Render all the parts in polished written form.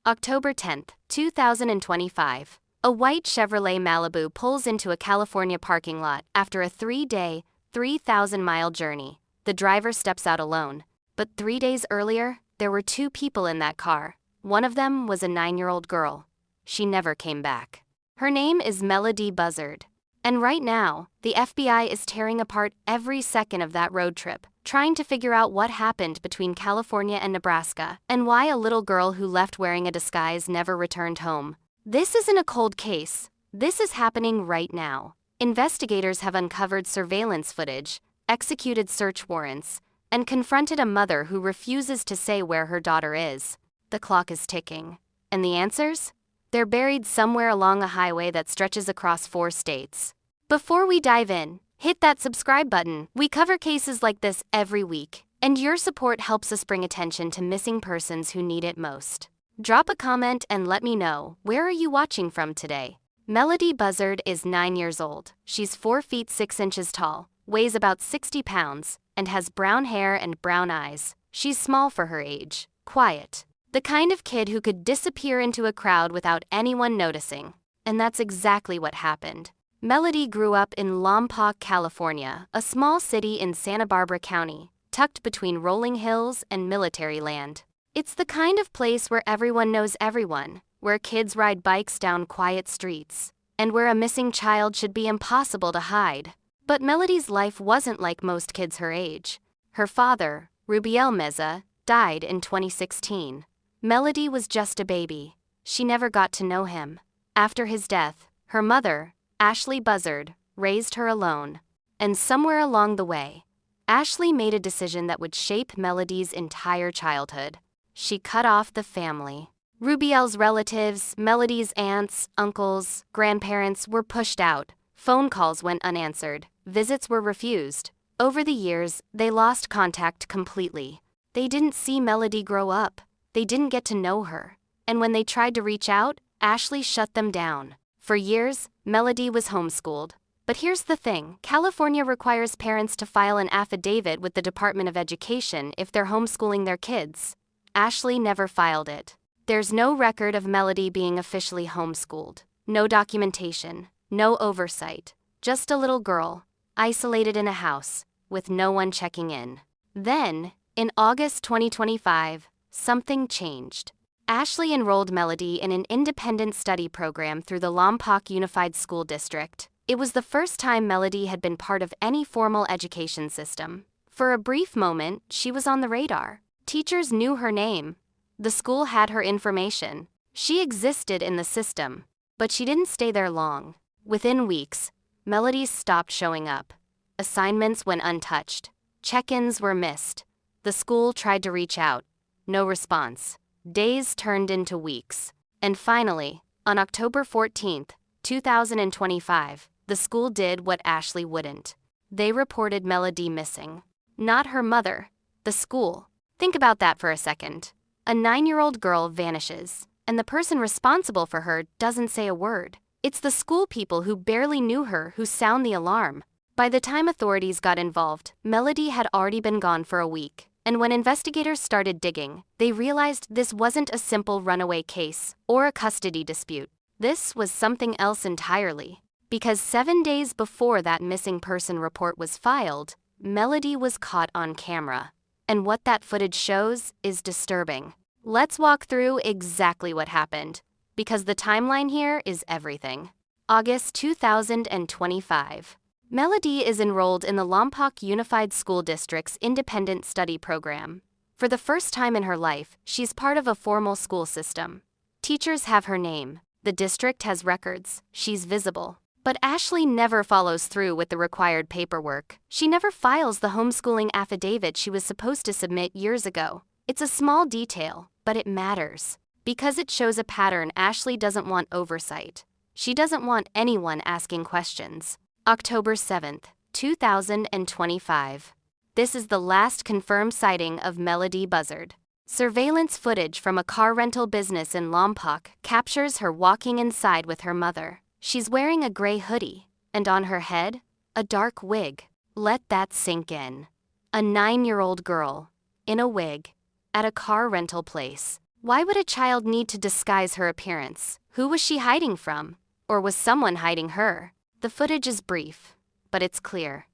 October 10, 2025. A white Chevrolet Malibu pulls into a California parking lot after a 3-day, 3,000-mile journey. The driver steps out alone. But 3 days earlier, there were 2 people in that car. One of them was a 9-year-old girl. She never came back. Her name is Melodee Buzzard. And right now, the FBI is tearing apart every second of that road trip, trying to figure out what happened between California and Nebraska, and why a little girl who left wearing a disguise never returned home. This isn't a cold case. This is happening right now. Investigators have uncovered surveillance footage, executed search warrants, and confronted a mother who refuses to say where her daughter is. The clock is ticking. And the answers? They're buried somewhere along a highway that stretches across 4 states. Before we dive in, hit that subscribe button. We cover cases like this every week, and your support helps us bring attention to missing persons who need it most. Drop a comment and let me know, where are you watching from today? Melodee Buzzard is 9 years old. She's 4 feet 6 inches tall, weighs about 60 pounds, and has brown hair and brown eyes. She's small for her age, quiet. The kind of kid who could disappear into a crowd without anyone noticing. And that's exactly what happened. Melodee grew up in Lompoc, California, a small city in Santa Barbara County, tucked between rolling hills and military land. It's the kind of place where everyone knows everyone, where kids ride bikes down quiet streets, and where a missing child should be impossible to hide. But Melodee's life wasn't like most kids her age. Her father, Rubiel Meza, died in 2016. Melodee was just a baby. She never got to know him. After his death, her mother, Ashlee Buzzard, raised her alone. And somewhere along the way, Ashlee made a decision that would shape Melodee's entire childhood. She cut off the family. Rubiel's relatives, Melodee's aunts, uncles, grandparents were pushed out. Phone calls went unanswered. Visits were refused. Over the years, they lost contact completely. They didn't see Melodee grow up. They didn't get to know her. And when they tried to reach out, Ashlee shut them down. For years, Melodee was homeschooled. But here's the thing, California requires parents to file an affidavit with the Department of Education if they're homeschooling their kids. Ashlee never filed it. There's no record of Melodee being officially homeschooled. No documentation, no oversight. Just a little girl, isolated in a house, with no one checking in. Then, in August 2025, something changed. Ashlee enrolled Melodee in an independent study program through the Lompoc Unified School District. It was the first time Melodee had been part of any formal education system. For a brief moment, she was on the radar. Teachers knew her name. The school had her information. She existed in the system, but she didn't stay there long. Within weeks, Melodee stopped showing up. Assignments went untouched. Check-ins were missed. The school tried to reach out. No response. Days turned into weeks. And finally, on October 14, 2025, the school did what Ashlee wouldn't. They reported Melodee missing. Not her mother, the school. Think about that for a second. A 9-year-old girl vanishes, and the person responsible for her doesn't say a word. It's the school people who barely knew her who sound the alarm. By the time authorities got involved, Melodee had already been gone for a week. And when investigators started digging, they realized this wasn't a simple runaway case or a custody dispute. This was something else entirely. Because 7 days before that missing person report was filed, Melodee was caught on camera. And what that footage shows is disturbing. Let's walk through exactly what happened, because the timeline here is everything. August 2025. Melodee is enrolled in the Lompoc Unified School District's independent study program. For the first time in her life, she's part of a formal school system. Teachers have her name. The district has records. She's visible. But Ashlee never follows through with the required paperwork. She never files the homeschooling affidavit she was supposed to submit years ago. It's a small detail, but it matters. Because it shows a pattern Ashlee doesn't want oversight. She doesn't want anyone asking questions. October 7, 2025. This is the last confirmed sighting of Melodee Buzzard. Surveillance footage from a car rental business in Lompoc captures her walking inside with her mother. She's wearing a gray hoodie, and on her head, a dark wig. Let that sink in. A 9-year-old girl, in a wig, at a car rental place. Why would a child need to disguise her appearance? Who was she hiding from? Or was someone hiding her? The footage is brief, but it's clear.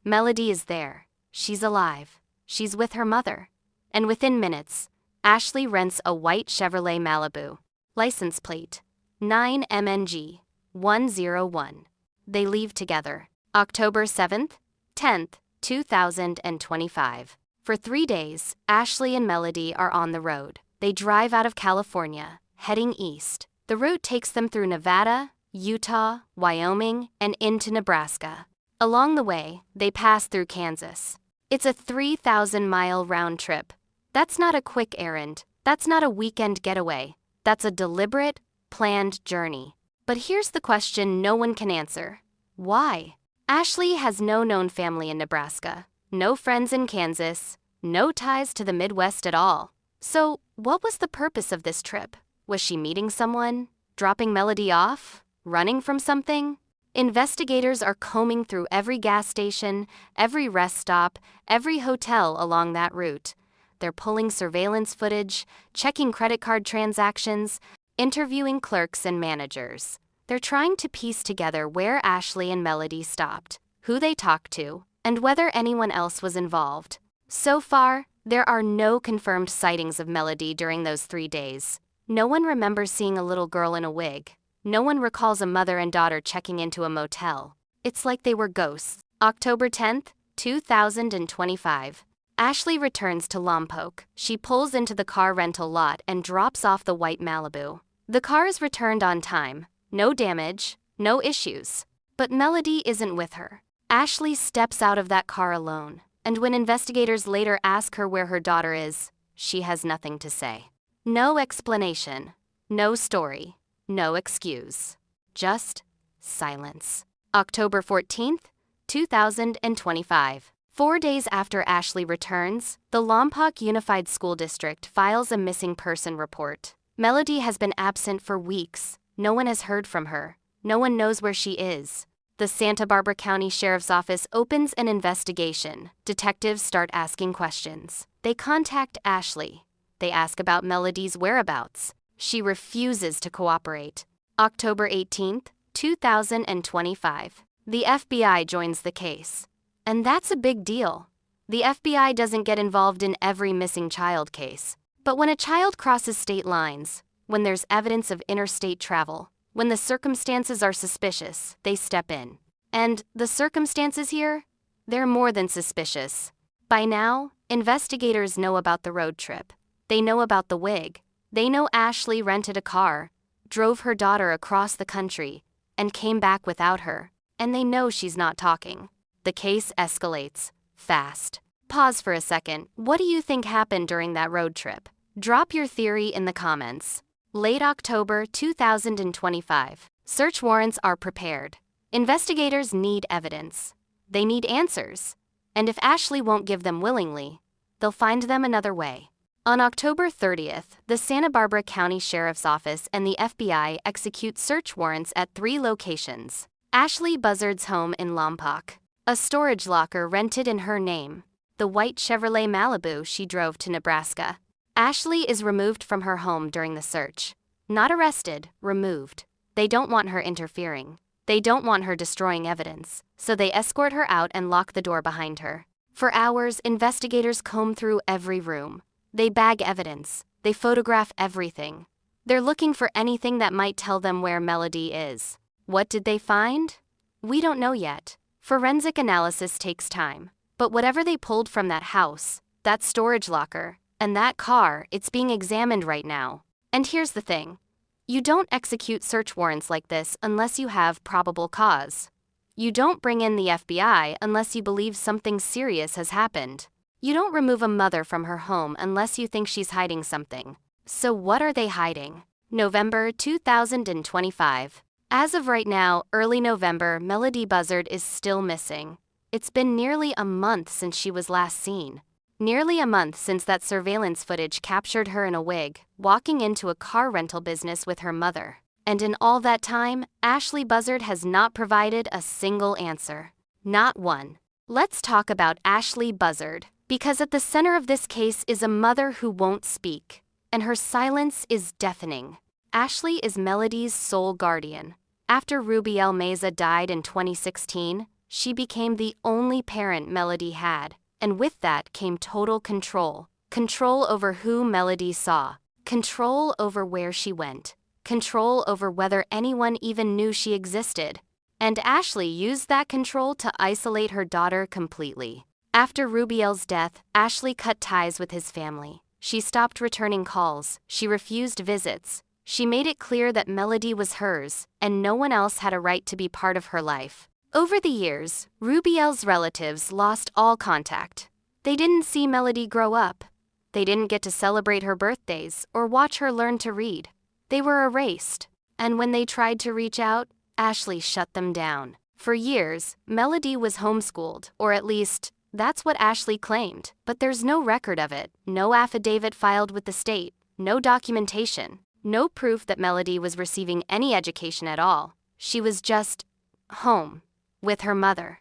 Melodee is there. She's alive. She's with her mother. And within minutes, Ashlee rents a white Chevrolet Malibu. License plate 9MNG 101. They leave together. October 7th, 10th, 2025. For 3 days, Ashlee and Melodee are on the road. They drive out of California, heading east. The route takes them through Nevada, Utah, Wyoming, and into Nebraska. Along the way, they pass through Kansas. It's a 3,000-mile round trip. That's not a quick errand. That's not a weekend getaway. That's a deliberate, planned journey. But here's the question no one can answer. Why? Ashlee has no known family in Nebraska, no friends in Kansas, no ties to the Midwest at all. So, what was the purpose of this trip? Was she meeting someone? Dropping Melodee off? Running from something? Investigators are combing through every gas station, every rest stop, every hotel along that route. They're pulling surveillance footage, checking credit card transactions, interviewing clerks and managers. They're trying to piece together where Ashlee and Melodee stopped, who they talked to, and whether anyone else was involved. So far, there are no confirmed sightings of Melodee during those 3 days. No one remembers seeing a little girl in a wig. No one recalls a mother and daughter checking into a motel. It's like they were ghosts. October 10th, 2025. Ashlee returns to Lompoc. She pulls into the car rental lot and drops off the white Malibu. The car is returned on time. No damage, no issues. But Melodee isn't with her. Ashlee steps out of that car alone, and when investigators later ask her where her daughter is, she has nothing to say. No explanation, no story, no excuse. Just silence. October 14th, 2025. 4 days after Ashlee returns, the Lompoc Unified School District files a missing person report. Melodee has been absent for weeks. No one has heard from her. No one knows where she is. The Santa Barbara County Sheriff's Office opens an investigation. Detectives start asking questions. They contact Ashlee. They ask about Melodee's whereabouts. She refuses to cooperate. October 18th, 2025. The FBI joins the case. And that's a big deal. The FBI doesn't get involved in every missing child case. But when a child crosses state lines, when there's evidence of interstate travel, when the circumstances are suspicious, they step in. And the circumstances here? They're more than suspicious. By now, investigators know about the road trip. They know about the wig. They know Ashlee rented a car, drove her daughter across the country, and came back without her. And they know she's not talking. The case escalates fast. Pause for a second. What do you think happened during that road trip? Drop your theory in the comments. Late October 2025. Search warrants are prepared. Investigators need evidence. They need answers. And if Ashlee won't give them willingly, they'll find them another way. On October 30th, the Santa Barbara County Sheriff's Office and the FBI execute search warrants at 3 locations. Ashlee Buzzard's home in Lompoc, a storage locker rented in her name, the white Chevrolet Malibu she drove to Nebraska. Ashlee is removed from her home during the search. Not arrested, removed. They don't want her interfering. They don't want her destroying evidence, so they escort her out and lock the door behind her. For hours, investigators comb through every room. They bag evidence. They photograph everything. They're looking for anything that might tell them where Melodee is. What did they find? We don't know yet. Forensic analysis takes time. But whatever they pulled from that house, that storage locker, and that car, it's being examined right now. And here's the thing. You don't execute search warrants like this unless you have probable cause. You don't bring in the FBI unless you believe something serious has happened. You don't remove a mother from her home unless you think she's hiding something. So what are they hiding? November 2025. As of right now, early November, Melodee Buzzard is still missing. It's been nearly a month since she was last seen. Nearly a month since that surveillance footage captured her in a wig, walking into a car rental business with her mother. And in all that time, Ashlee Buzzard has not provided a single answer. Not one. Let's talk about Ashlee Buzzard, because at the center of this case is a mother who won't speak. and her silence is deafening. Ashlee is Melodee's sole guardian. After Rubiel Meza died in 2016, she became the only parent Melodee had, and with that came total control. Control over who Melodee saw, control over where she went, control over whether anyone even knew she existed. And Ashlee used that control to isolate her daughter completely. After Rubiel's death, Ashlee cut ties with his family. She stopped returning calls, she refused visits. She made it clear that Melodee was hers, and no one else had a right to be part of her life. Over the years, Rubiel's relatives lost all contact. They didn't see Melodee grow up. They didn't get to celebrate her birthdays or watch her learn to read. They were erased. And when they tried to reach out, Ashlee shut them down. For years, Melodee was homeschooled, or at least, that's what Ashlee claimed. But there's no record of it, no affidavit filed with the state, no documentation, no proof that Melodee was receiving any education at all. She was just home, with her mother.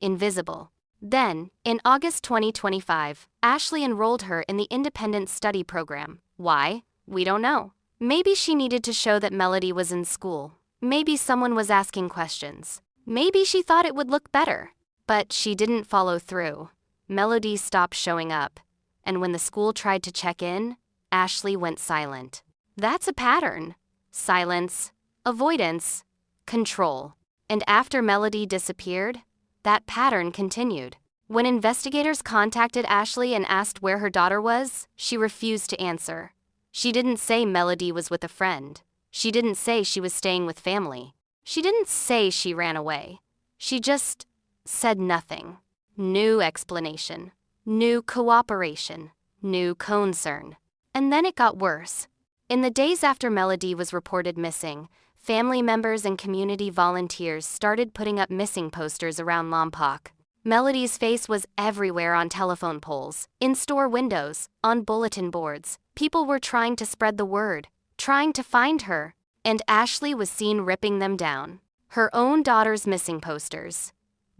Invisible. Then, in August 2025, Ashlee enrolled her in the independent study program. Why? We don't know. Maybe she needed to show that Melodee was in school. Maybe someone was asking questions. Maybe she thought it would look better. But she didn't follow through. Melodee stopped showing up. And when the school tried to check in, Ashlee went silent. That's a pattern. Silence, avoidance, control. And after Melodee disappeared, that pattern continued. When investigators contacted Ashlee and asked where her daughter was, she refused to answer. She didn't say Melodee was with a friend. She didn't say she was staying with family. She didn't say she ran away. She just said nothing. New explanation. New cooperation. New concern. And then it got worse. In the days after Melodee was reported missing, family members and community volunteers started putting up missing posters around Lompoc. Melodee's face was everywhere on telephone poles, in store windows, on bulletin boards. People were trying to spread the word, trying to find her, and Ashlee was seen ripping them down. Her own daughter's missing posters.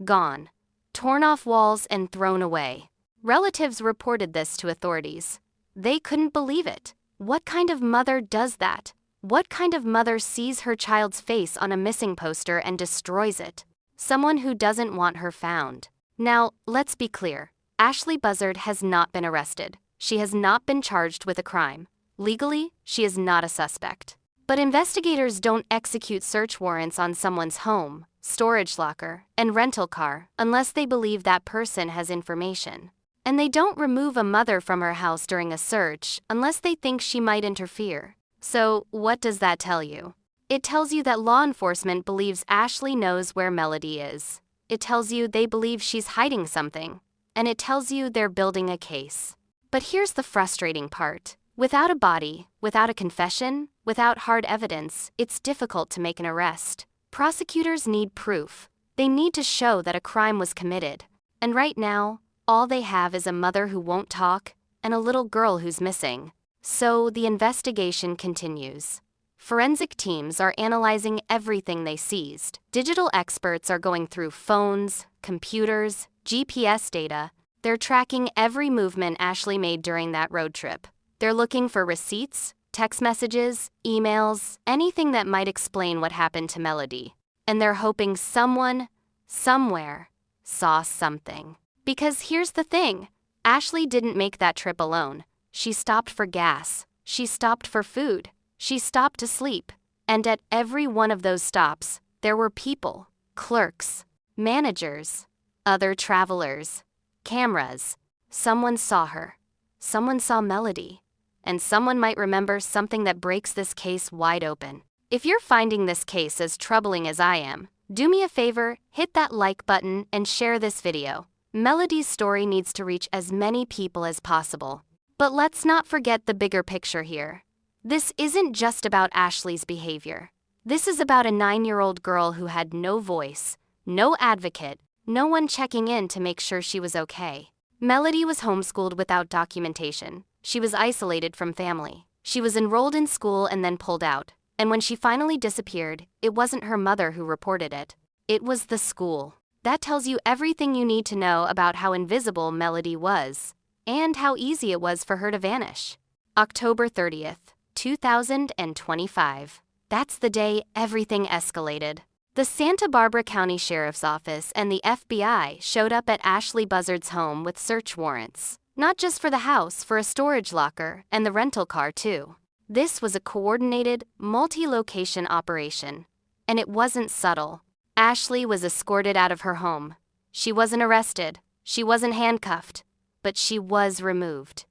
Gone. Torn off walls and thrown away. Relatives reported this to authorities. They couldn't believe it. What kind of mother does that? What kind of mother sees her child's face on a missing poster and destroys it? Someone who doesn't want her found. Now, let's be clear. Ashlee Buzzard has not been arrested. She has not been charged with a crime. Legally, she is not a suspect. But investigators don't execute search warrants on someone's home, storage locker, and rental car unless they believe that person has information. And they don't remove a mother from her house during a search unless they think she might interfere. So, what does that tell you? It tells you that law enforcement believes Ashlee knows where Melodee is. It tells you they believe she's hiding something. And it tells you they're building a case. But here's the frustrating part. Without a body, without a confession, without hard evidence, it's difficult to make an arrest. Prosecutors need proof. They need to show that a crime was committed. And right now, all they have is a mother who won't talk and a little girl who's missing. So the investigation continues. Forensic teams are analyzing everything they seized. Digital experts are going through phones, computers, GPS data. They're tracking every movement Ashlee made during that road trip. They're looking for receipts, text messages, emails, anything that might explain what happened to Melodee. And they're hoping someone, somewhere, saw something. Because here's the thing. Ashlee didn't make that trip alone. She stopped for gas. She stopped for food. She stopped to sleep. And at every one of those stops, there were people, clerks, managers, other travelers, cameras. Someone saw her. Someone saw Melodee. And someone might remember something that breaks this case wide open. If you're finding this case as troubling as I am, do me a favor, hit that like button and share this video. Melodee's story needs to reach as many people as possible. But let's not forget the bigger picture here. This isn't just about Ashlee's behavior. This is about a 9-year-old girl who had no voice, no advocate, no one checking in to make sure she was okay. Melodee was homeschooled without documentation. She was isolated from family. She was enrolled in school and then pulled out. And when she finally disappeared, it wasn't her mother who reported it. It was the school. That tells you everything you need to know about how invisible Melodee was, and how easy it was for her to vanish. October 30th, 2025. That's the day everything escalated. The Santa Barbara County Sheriff's Office and the FBI showed up at Ashlee Buzzard's home with search warrants. Not just for the house, for a storage locker and the rental car too. This was a coordinated, multi-location operation. And it wasn't subtle. Ashlee was escorted out of her home. She wasn't arrested. She wasn't handcuffed. But she was removed.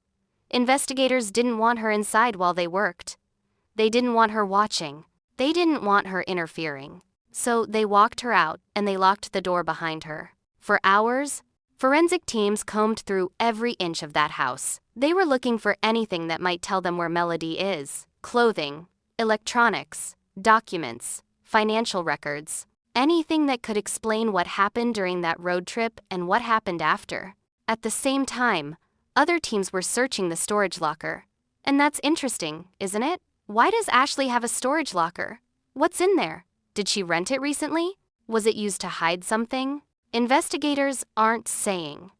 Investigators didn't want her inside while they worked. They didn't want her watching. They didn't want her interfering. So they walked her out and they locked the door behind her. For hours, forensic teams combed through every inch of that house. They were looking for anything that might tell them where Melodee is. Clothing, electronics, documents, financial records. Anything that could explain what happened during that road trip and what happened after. At the same time, other teams were searching the storage locker. And that's interesting, isn't it? Why does Ashlee have a storage locker? What's in there? Did she rent it recently? Was it used to hide something? Investigators aren't saying.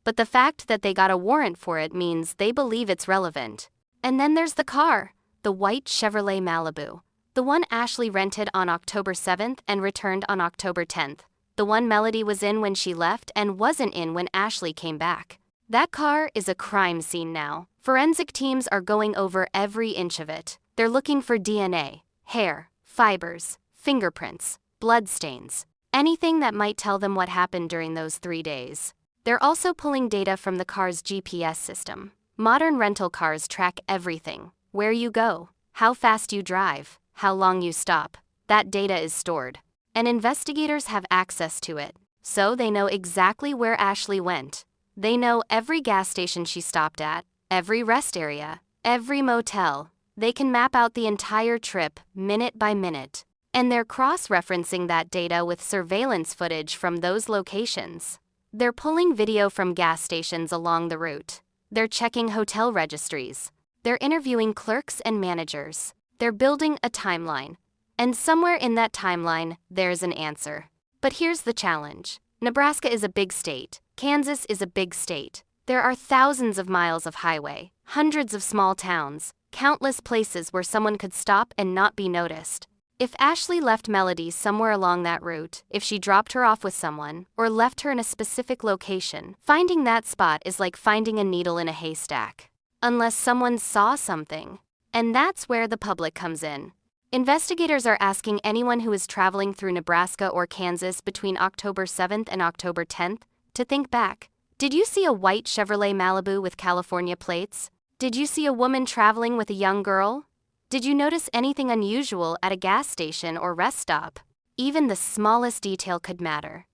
But the fact that they got a warrant for it means they believe it's relevant. And then there's the car, the white Chevrolet Malibu. The one Ashlee rented on October 7th and returned on October 10th. The one Melodee was in when she left and wasn't in when Ashlee came back. That car is a crime scene now. Forensic teams are going over every inch of it. They're looking for DNA, hair, fibers, fingerprints, bloodstains, anything that might tell them what happened during those 3 days. They're also pulling data from the car's GPS system. Modern rental cars track everything: where you go, how fast you drive, how long you stop. That data is stored. And investigators have access to it, so they know exactly where Ashlee went. They know every gas station she stopped at, every rest area, every motel. They can map out the entire trip, minute by minute. And they're cross-referencing that data with surveillance footage from those locations. They're pulling video from gas stations along the route. They're checking hotel registries. They're interviewing clerks and managers. They're building a timeline. And somewhere in that timeline, there's an answer. But here's the challenge. Nebraska is a big state. Kansas is a big state. There are thousands of miles of highway, hundreds of small towns, countless places where someone could stop and not be noticed. If Ashlee left Melodee somewhere along that route, if she dropped her off with someone, or left her in a specific location, finding that spot is like finding a needle in a haystack. Unless someone saw something. And that's where the public comes in. Investigators are asking anyone who is traveling through Nebraska or Kansas between October 7th and October 10th to think back. Did you see a white Chevrolet Malibu with California plates? Did you see a woman traveling with a young girl? Did you notice anything unusual at a gas station or rest stop? Even the smallest detail could matter.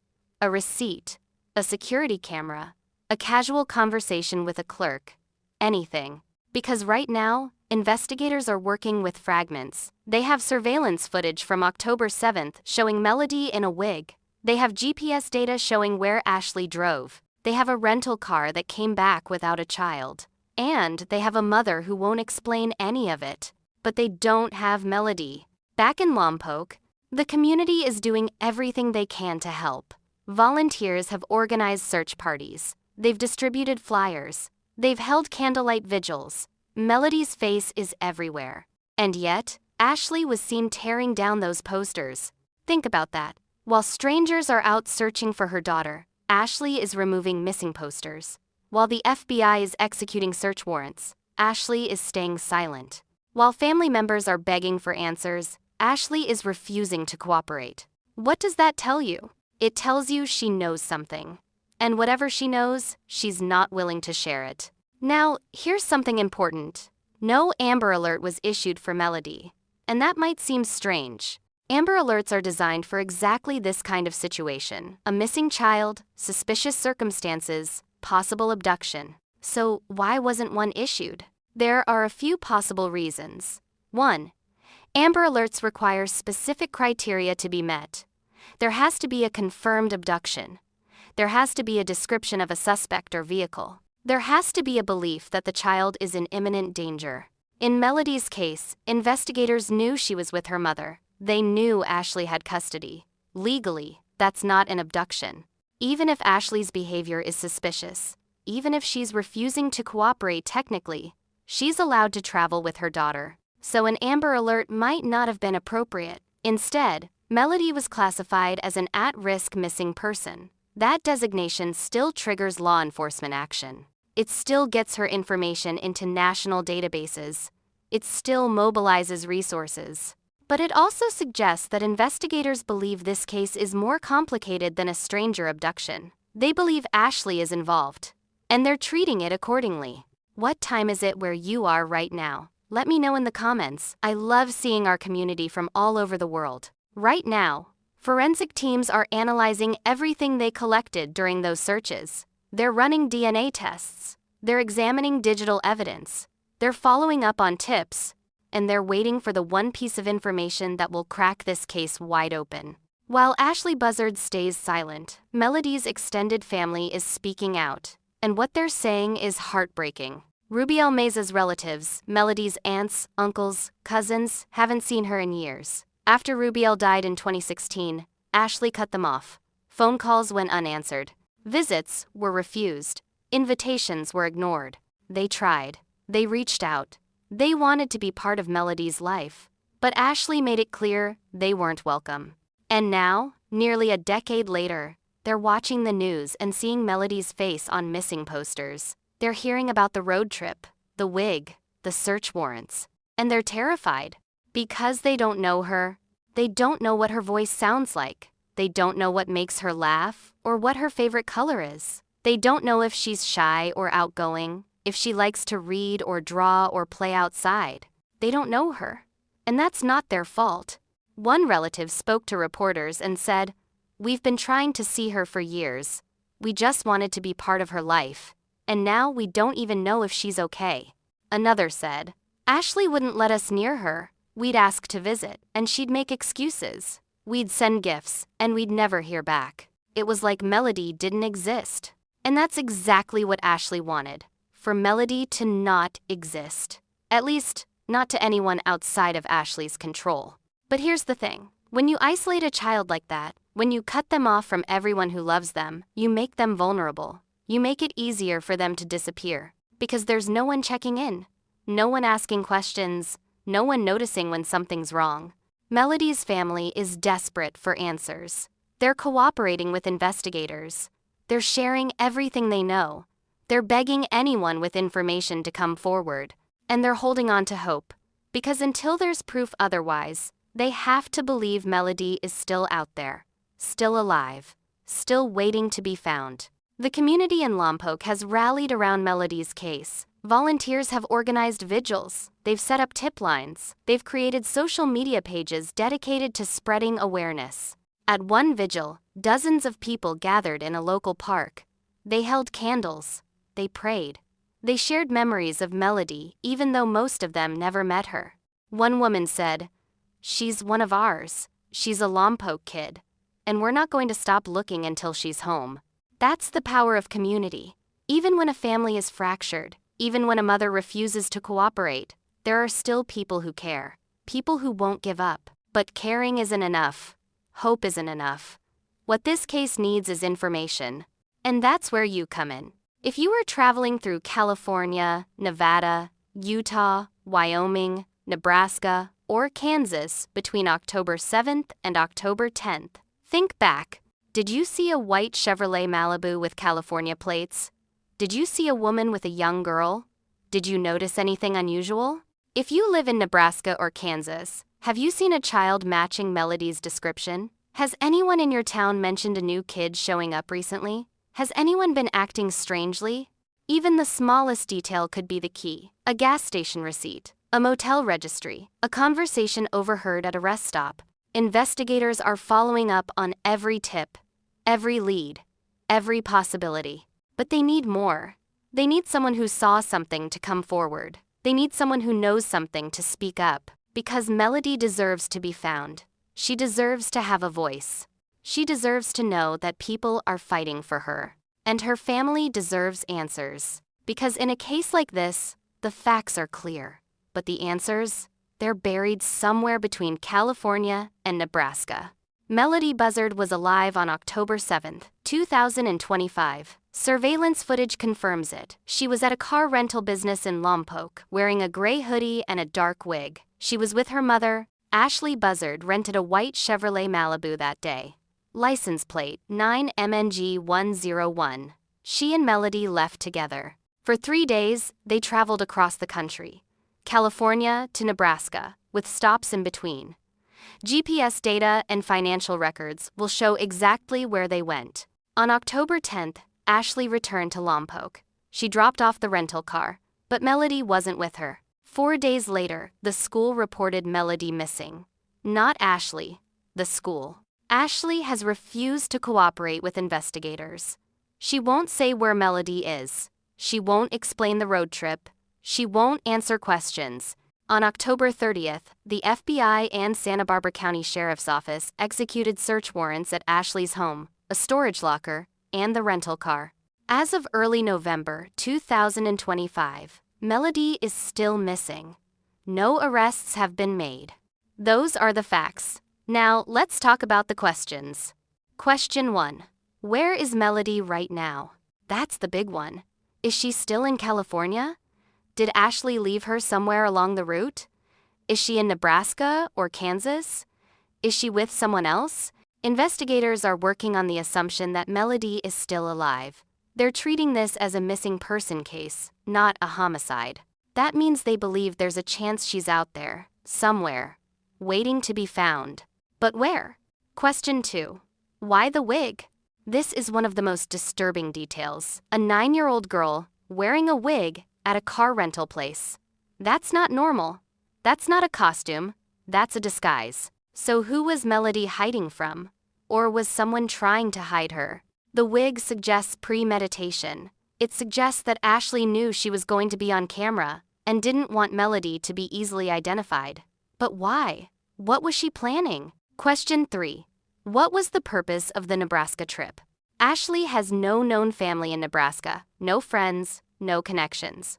A receipt, a security camera, a casual conversation with a clerk, anything. Because right now, investigators are working with fragments. They have surveillance footage from October 7th showing Melodee in a wig. They have GPS data showing where Ashlee drove. They have a rental car that came back without a child. And they have a mother who won't explain any of it. But they don't have Melodee. Back in Lompoc, the community is doing everything they can to help. Volunteers have organized search parties. They've distributed flyers. They've held candlelight vigils. Melodee's face is everywhere. And yet, Ashlee was seen tearing down those posters. Think about that. While strangers are out searching for her daughter, Ashlee is removing missing posters. While the FBI is executing search warrants, Ashlee is staying silent. While family members are begging for answers, Ashlee is refusing to cooperate. What does that tell you? It tells you she knows something. And whatever she knows, she's not willing to share it. Now, here's something important. No Amber Alert was issued for Melodee. And that might seem strange. Amber Alerts are designed for exactly this kind of situation: a missing child, suspicious circumstances, possible abduction. So why wasn't one issued? There are a few possible reasons. 1. Amber Alerts require specific criteria to be met. There has to be a confirmed abduction. There has to be a description of a suspect or vehicle. There has to be a belief that the child is in imminent danger. In Melodee's case, investigators knew she was with her mother. They knew Ashlee had custody. Legally, that's not an abduction. Even if Ashlee's behavior is suspicious, even if she's refusing to cooperate technically, she's allowed to travel with her daughter. So an Amber Alert might not have been appropriate. Instead, Melodee was classified as an at-risk missing person. That designation still triggers law enforcement action. It still gets her information into national databases. It still mobilizes resources. But it also suggests that investigators believe this case is more complicated than a stranger abduction. They believe Ashlee is involved, and they're treating it accordingly. What time is it where you are right now? Let me know in the comments. I love seeing our community from all over the world. Right now, forensic teams are analyzing everything they collected during those searches. They're running DNA tests. They're examining digital evidence. They're following up on tips. And they're waiting for the one piece of information that will crack this case wide open. While Ashlee Buzzard stays silent, Melodee's extended family is speaking out. And what they're saying is heartbreaking. Rubiel Meza's relatives, Melodee's aunts, uncles, cousins, haven't seen her in years. After Rubiel died in 2016, Ashlee cut them off. Phone calls went unanswered. Visits were refused. Invitations were ignored. They tried. They reached out. They wanted to be part of Melodee's life. But Ashlee made it clear they weren't welcome. And now, nearly a decade later, they're watching the news and seeing Melodee's face on missing posters. They're hearing about the road trip, the wig, the search warrants. And they're terrified. Because they don't know her. They don't know what her voice sounds like. They don't know what makes her laugh or what her favorite color is. They don't know if she's shy or outgoing, if she likes to read or draw or play outside. They don't know her. And that's not their fault. One relative spoke to reporters and said, "We've been trying to see her for years. We just wanted to be part of her life. And now we don't even know if she's okay." Another said, "Ashlee wouldn't let us near her. We'd ask to visit, and she'd make excuses. We'd send gifts, and we'd never hear back. It was like Melodee didn't exist." And that's exactly what Ashlee wanted. For Melodee to not exist. At least, not to anyone outside of Ashlee's control. But here's the thing. When you isolate a child like that, when you cut them off from everyone who loves them, you make them vulnerable. You make it easier for them to disappear. Because there's no one checking in. No one asking questions. No one noticing when something's wrong. Melodee's family is desperate for answers. They're cooperating with investigators. They're sharing everything they know. They're begging anyone with information to come forward. And they're holding on to hope. Because until there's proof otherwise, they have to believe Melodee is still out there. Still alive. Still waiting to be found. The community in Lompoc has rallied around Melodee's case. Volunteers have organized vigils. They've set up tip lines. They've created social media pages dedicated to spreading awareness. At one vigil, dozens of people gathered in a local park. They held candles. They prayed. They shared memories of Melodee, even though most of them never met her. One woman said, "She's one of ours. She's a Lompoc kid. And we're not going to stop looking until she's home." That's the power of community. Even when a family is fractured, even when a mother refuses to cooperate, there are still people who care. People who won't give up. But caring isn't enough. Hope isn't enough. What this case needs is information. And that's where you come in. If you are traveling through California, Nevada, Utah, Wyoming, Nebraska, or Kansas between October 7th and October 10th, think back. Did you see a white Chevrolet Malibu with California plates? Did you see a woman with a young girl? Did you notice anything unusual? If you live in Nebraska or Kansas, have you seen a child matching Melodee's description? Has anyone in your town mentioned a new kid showing up recently? Has anyone been acting strangely? Even the smallest detail could be the key. A gas station receipt, a motel registry, a conversation overheard at a rest stop. Investigators are following up on every tip, every lead, every possibility. But they need more. They need someone who saw something to come forward. They need someone who knows something to speak up. Because Melodee deserves to be found. She deserves to have a voice. She deserves to know that people are fighting for her. And her family deserves answers. Because in a case like this, the facts are clear. But the answers, they're buried somewhere between California and Nebraska. Melodee Buzzard was alive on October 7, 2025. Surveillance footage confirms it. She was at a car rental business in Lompoc, wearing a gray hoodie and a dark wig. She was with her mother. Ashlee Buzzard rented a white Chevrolet Malibu that day. License plate 9MNG101. She and Melodee left together. For 3 days, they traveled across the country, California to Nebraska, with stops in between. GPS data and financial records will show exactly where they went. On October 10th, Ashlee returned to Lompoc. She dropped off the rental car, but Melodee wasn't with her. 4 days later, the school reported Melodee missing. Not Ashlee, the school. Ashlee has refused to cooperate with investigators. She won't say where Melodee is. She won't explain the road trip. She won't answer questions. On October 30th, the FBI and Santa Barbara County Sheriff's Office executed search warrants at Ashlee's home, a storage locker, and the rental car. As of early November 2025, Melodee is still missing. No arrests have been made. Those are the facts. Now, let's talk about the questions. Question 1. Where is Melodee right now? That's the big one. Is she still in California? Did Ashlee leave her somewhere along the route? Is she in Nebraska or Kansas? Is she with someone else? Investigators are working on the assumption that Melodee is still alive. They're treating this as a missing person case, not a homicide. That means they believe there's a chance she's out there, somewhere, waiting to be found. But where? Question 2. Why the wig? This is one of the most disturbing details. A 9-year-old girl wearing a wig at a car rental place. That's not normal. That's not a costume. That's a disguise. So who was Melodee hiding from? Or was someone trying to hide her? The wig suggests premeditation. It suggests that Ashlee knew she was going to be on camera and didn't want Melodee to be easily identified. But why? What was she planning? Question 3. What was the purpose of the Nebraska trip? Ashlee has no known family in Nebraska, no friends, no connections.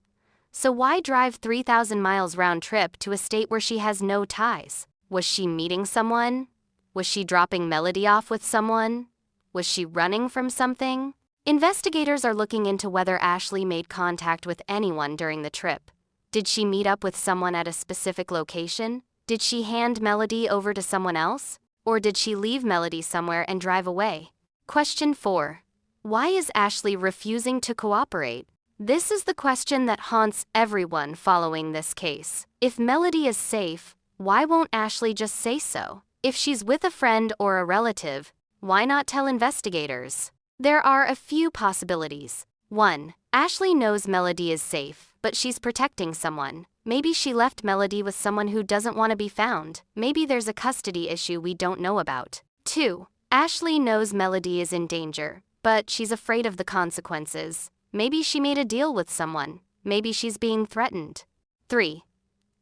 So why drive 3,000 miles round trip to a state where she has no ties? Was she meeting someone? Was she dropping Melodee off with someone? Was she running from something? Investigators are looking into whether Ashlee made contact with anyone during the trip. Did she meet up with someone at a specific location? Did she hand Melodee over to someone else? Or did she leave Melodee somewhere and drive away? Question 4. Why is Ashlee refusing to cooperate? This is the question that haunts everyone following this case. If Melodee is safe, why won't Ashlee just say so? If she's with a friend or a relative, why not tell investigators? There are a few possibilities. 1. Ashlee knows Melodee is safe, but she's protecting someone. Maybe she left Melodee with someone who doesn't want to be found. Maybe there's a custody issue we don't know about. 2. Ashlee knows Melodee is in danger, but she's afraid of the consequences. Maybe she made a deal with someone. Maybe she's being threatened. 3.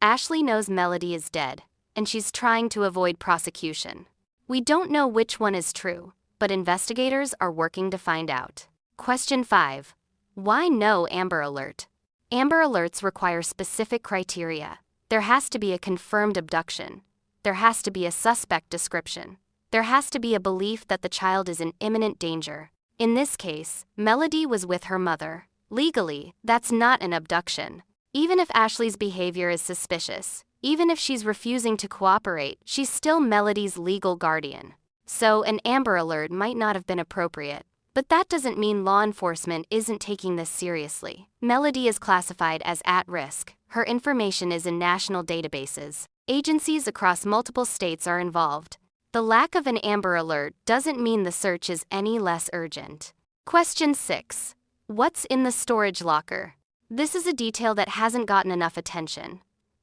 Ashlee knows Melodee is dead, and she's trying to avoid prosecution. We don't know which one is true, but investigators are working to find out. Question 5. Why no Amber Alert? Amber Alerts require specific criteria. There has to be a confirmed abduction. There has to be a suspect description. There has to be a belief that the child is in imminent danger. In this case, Melodee was with her mother. Legally, that's not an abduction. Even if Ashlee's behavior is suspicious, even if she's refusing to cooperate, she's still Melodee's legal guardian. So an Amber Alert might not have been appropriate. But that doesn't mean law enforcement isn't taking this seriously. Melodee is classified as at risk. Her information is in national databases. Agencies across multiple states are involved. The lack of an Amber Alert doesn't mean the search is any less urgent. Question 6. What's in the storage locker? This is a detail that hasn't gotten enough attention.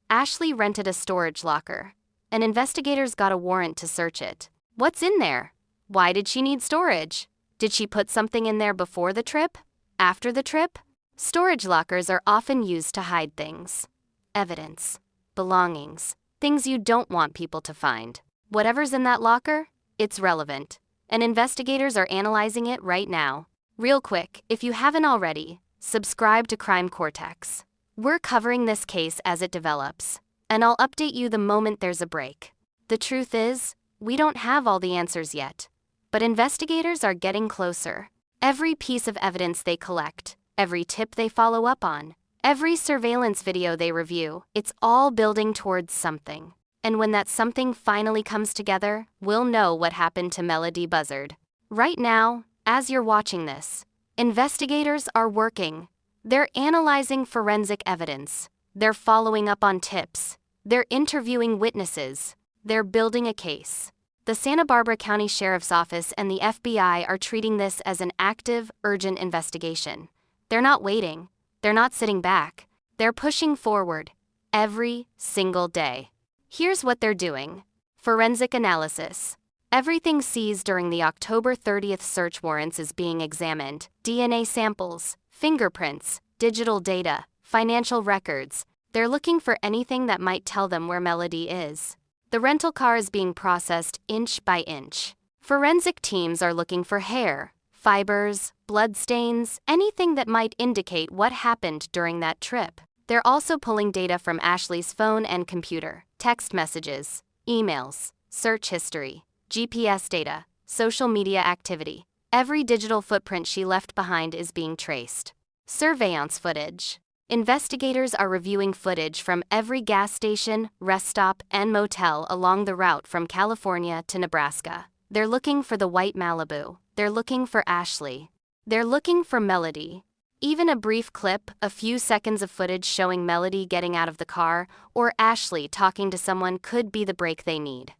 Ashlee rented a storage locker, and investigators got a warrant to search it. What's in there? Why did she need storage? Did she put something in there before the trip? After the trip? Storage lockers are often used to hide things. Evidence. Belongings. Things you don't want people to find. Whatever's in that locker, it's relevant. And investigators are analyzing it right now. Real quick, if you haven't already, subscribe to Crime Cortex. We're covering this case as it develops, and I'll update you the moment there's a break. The truth is, We don't have all the answers yet, but investigators are getting closer. Every piece of evidence they collect, every tip they follow up on, every surveillance video they review, it's all building towards something. And when that something finally comes together, we'll know what happened to Melodee Buzzard. Right now, as you're watching this, investigators are working. They're analyzing forensic evidence. They're following up on tips. They're interviewing witnesses. They're building a case. The Santa Barbara County Sheriff's Office and the FBI are treating this as an active, urgent investigation. They're not waiting. They're not sitting back. They're pushing forward every single day. Here's what they're doing. Forensic analysis. Everything seized during the October 30th search warrants is being examined. DNA samples, fingerprints, digital data, financial records. They're looking for anything that might tell them where Melodee is. The rental car is being processed inch by inch. Forensic teams are looking for hair, fibers, blood stains, anything that might indicate what happened during that trip. They're also pulling data from Ashlee's phone and computer, text messages, emails, search history, GPS data, social media activity. Every digital footprint she left behind is being traced. Surveillance footage. Investigators are reviewing footage from every gas station, rest stop, and motel along the route from California to Nebraska. They're looking for the white Malibu. They're looking for Ashlee. They're looking for Melodee. Even a brief clip, a few seconds of footage showing Melodee getting out of the car, or Ashlee talking to someone could be the break they need.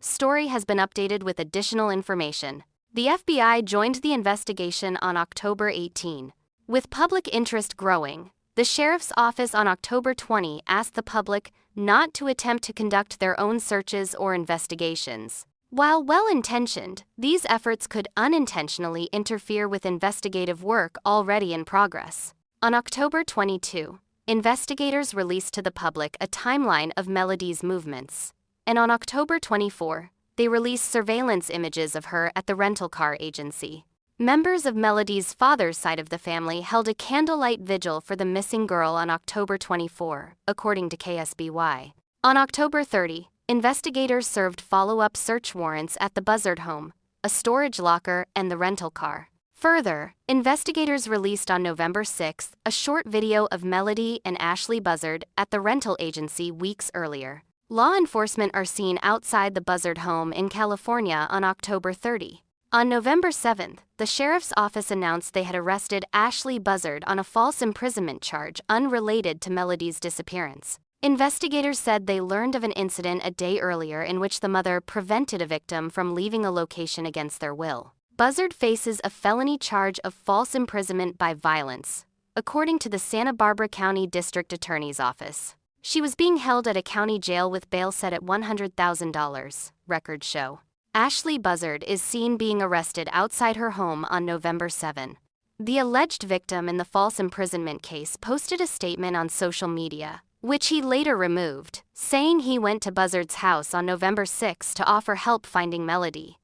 Story has been updated with additional information. The FBI joined the investigation on October 18. With public interest growing, the Sheriff's Office on October 20 asked the public not to attempt to conduct their own searches or investigations. While well-intentioned, these efforts could unintentionally interfere with investigative work already in progress. On October 22, investigators released to the public a timeline of Melodee's movements. And on October 24, they released surveillance images of her at the rental car agency. Members of Melodee's father's side of the family held a candlelight vigil for the missing girl on October 24, according to KSBY. On October 30, investigators served follow-up search warrants at the Buzzard home, a storage locker, and the rental car. Further, investigators released on November 6 a short video of Melodee and Ashlee Buzzard at the rental agency weeks earlier. Law enforcement are seen outside the Buzzard home in California on October 30. On November 7, the Sheriff's Office announced they had arrested Ashlee Buzzard on a false imprisonment charge unrelated to Melodee's disappearance. Investigators said they learned of an incident a day earlier in which the mother prevented a victim from leaving a location against their will. Buzzard faces a felony charge of false imprisonment by violence, according to the Santa Barbara County District Attorney's Office. She was being held at a county jail with bail set at $100,000, records show. Ashlee Buzzard is seen being arrested outside her home on November 7. The alleged victim in the false imprisonment case posted a statement on social media, which he later removed, saying he went to Buzzard's house on November 6 to offer help finding Melodee.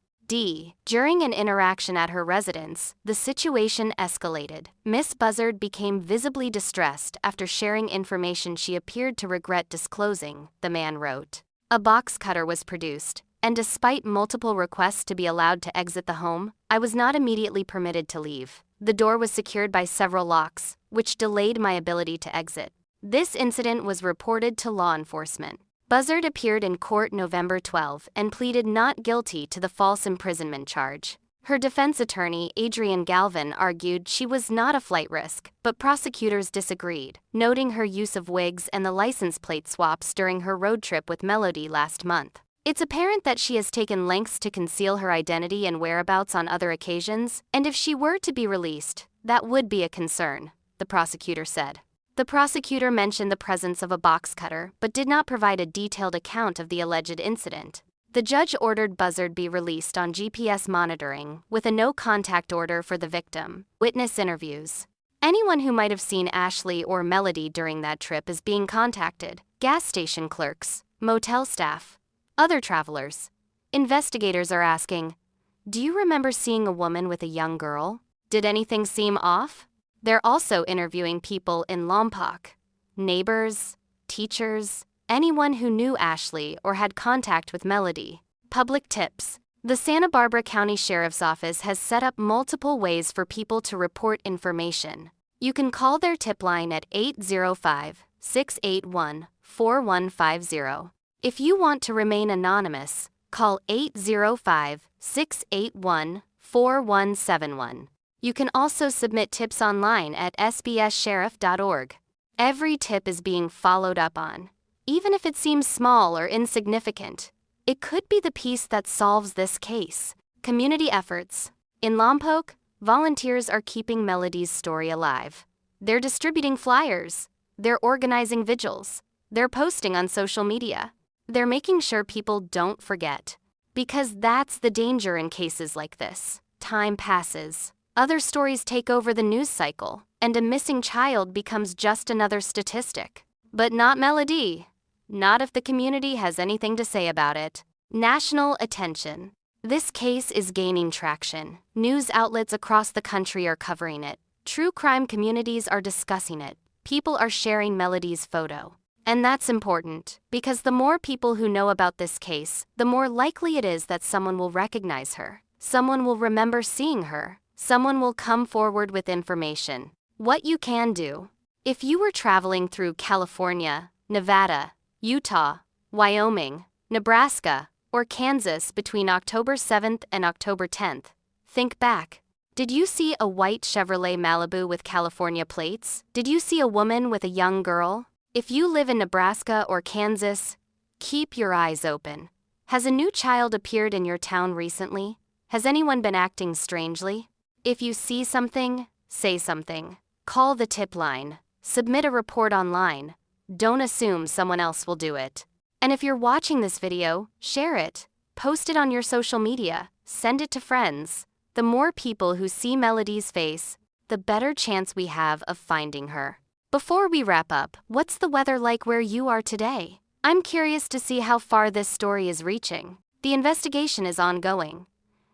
During an interaction at her residence, the situation escalated. Miss Buzzard became visibly distressed after sharing information she appeared to regret disclosing, the man wrote. A box cutter was produced, and despite multiple requests to be allowed to exit the home, I was not immediately permitted to leave. The door was secured by several locks, which delayed my ability to exit. This incident was reported to law enforcement. Buzzard appeared in court November 12 and pleaded not guilty to the false imprisonment charge. Her defense attorney, Adrian Galvin, argued she was not a flight risk, but prosecutors disagreed, noting her use of wigs and the license plate swaps during her road trip with Melodee last month. It's apparent that she has taken lengths to conceal her identity and whereabouts on other occasions, and if she were to be released, that would be a concern, the prosecutor said. The prosecutor mentioned the presence of a box cutter, but did not provide a detailed account of the alleged incident. The judge ordered Buzzard be released on GPS monitoring, with a no-contact order for the victim. Witness interviews. Anyone who might have seen Ashlee or Melodee during that trip is being contacted. Gas station clerks, motel staff, other travelers. Investigators are asking, do you remember seeing a woman with a young girl? Did anything seem off? They're also interviewing people in Lompoc, neighbors, teachers, anyone who knew Ashlee or had contact with Melodee. Public tips. The Santa Barbara County Sheriff's Office has set up multiple ways for people to report information. You can call their tip line at 805-681-4150. If you want to remain anonymous, call 805-681-4171. You can also submit tips online at sbssheriff.org. Every tip is being followed up on, even if it seems small or insignificant. It could be the piece that solves this case. Community efforts. In Lompoc, volunteers are keeping Melodee's story alive. They're distributing flyers. They're organizing vigils. They're posting on social media. They're making sure people don't forget. Because that's the danger in cases like this. Time passes. Other stories take over the news cycle, and a missing child becomes just another statistic. But not Melodee. Not if the community has anything to say about it. National attention. This case is gaining traction. News outlets across the country are covering it. True crime communities are discussing it. People are sharing Melodee's photo. And that's important, because the more people who know about this case, the more likely it is that someone will recognize her. Someone will remember seeing her. Someone will come forward with information. What you can do. If you were traveling through California, Nevada, Utah, Wyoming, Nebraska, or Kansas between October 7th and October 10th, think back. Did you see a white Chevrolet Malibu with California plates? Did you see a woman with a young girl? If you live in Nebraska or Kansas, keep your eyes open. Has a new child appeared in your town recently? Has anyone been acting strangely? If you see something, say something. Call the tip line. Submit a report online. Don't assume someone else will do it. And if you're watching this video, share it. Post it on your social media. Send it to friends. The more people who see Melodee's face, the better chance we have of finding her. Before we wrap up, what's the weather like where you are today? I'm curious to see how far this story is reaching. The investigation is ongoing,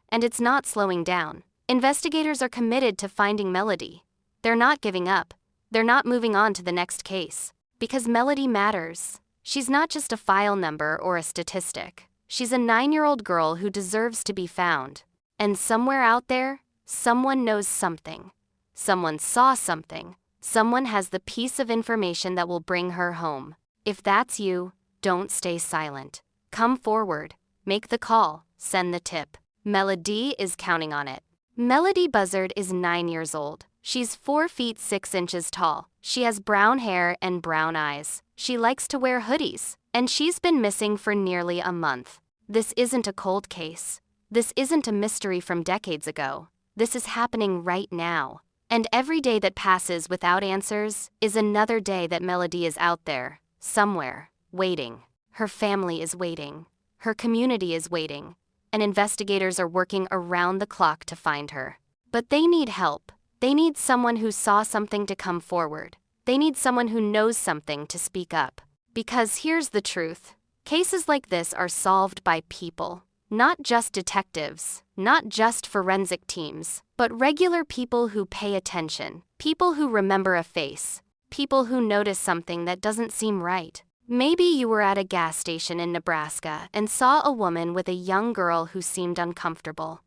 and it's not slowing down. Investigators are committed to finding Melodee. They're not giving up. They're not moving on to the next case. Because Melodee matters. She's not just a file number or a statistic. She's a 9-year-old girl who deserves to be found. And somewhere out there, someone knows something. Someone saw something. Someone has the piece of information that will bring her home. If that's you, don't stay silent. Come forward. Make the call. Send the tip. Melodee is counting on it. Melodee Buzzard is 9 years old. She's 4 feet 6 inches tall. She has brown hair and brown eyes. She likes to wear hoodies, and she's been missing for nearly a month. This isn't a cold case. This isn't a mystery from decades ago. This is happening right now. And every day that passes without answers is another day that Melodee is out there, somewhere, waiting. Her family is waiting. Her community is waiting. And investigators are working around the clock to find her. But they need help. They need someone who saw something to come forward. They need someone who knows something to speak up. Because here's the truth. Cases like this are solved by people. Not just detectives, not just forensic teams, but regular people who pay attention. People who remember a face. People who notice something that doesn't seem right. Maybe you were at a gas station in Nebraska and saw a woman with a young girl who seemed uncomfortable.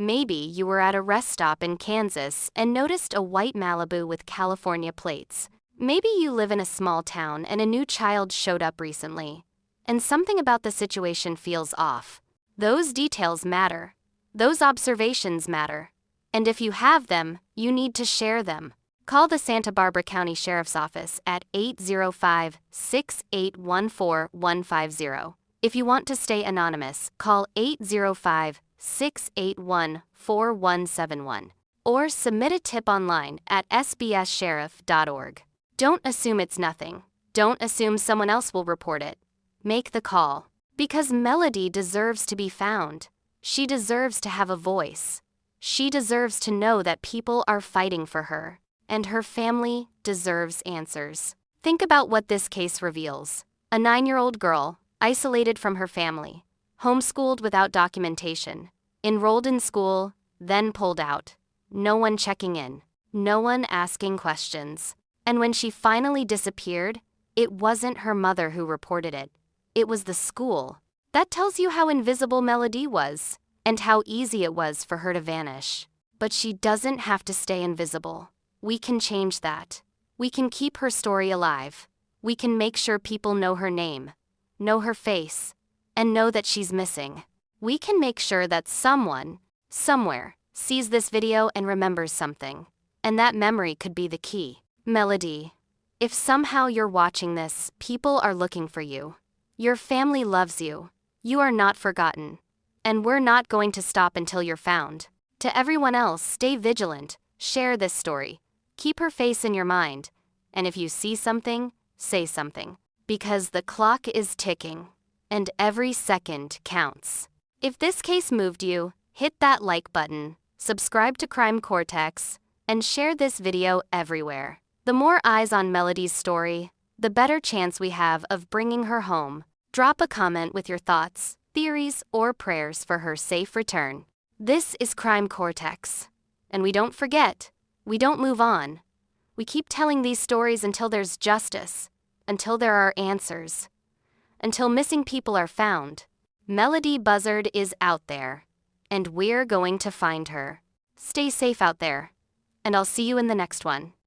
Maybe you were at a rest stop in Kansas and noticed a white Malibu with California plates. Maybe you live in a small town and a new child showed up recently, and something about the situation feels off. Those details matter. Those observations matter. And if you have them, you need to share them. Call the Santa Barbara County Sheriff's Office at 805-681-4150. If you want to stay anonymous, call 805-681-4171 or submit a tip online at sbssheriff.org. Don't assume it's nothing. Don't assume someone else will report it. Make the call. Because Melodee deserves to be found. She deserves to have a voice. She deserves to know that people are fighting for her. And her family deserves answers. Think about what this case reveals. A 9-year-old girl, isolated from her family, homeschooled without documentation, enrolled in school, then pulled out. No one checking in. No one asking questions. And when she finally disappeared, it wasn't her mother who reported it. It was the school. That tells you how invisible Melodee was, and how easy it was for her to vanish. But she doesn't have to stay invisible. We can change that. We can keep her story alive. We can make sure people know her name, know her face, and know that she's missing. We can make sure that someone, somewhere, sees this video and remembers something. And that memory could be the key. Melodee, if somehow you're watching this, people are looking for you. Your family loves you. You are not forgotten. And we're not going to stop until you're found. To everyone else, stay vigilant, share this story, keep her face in your mind, and if you see something, say something. Because the clock is ticking, and every second counts. If this case moved you, hit that like button, subscribe to Crime Cortex, and share this video everywhere. The more eyes on Melodee's story, the better chance we have of bringing her home. Drop a comment with your thoughts, theories, or prayers for her safe return. This is Crime Cortex. And we don't forget, we don't move on. We keep telling these stories until there's justice, until there are answers, until missing people are found. Melodee Buzzard is out there, and we're going to find her. Stay safe out there, and I'll see you in the next one.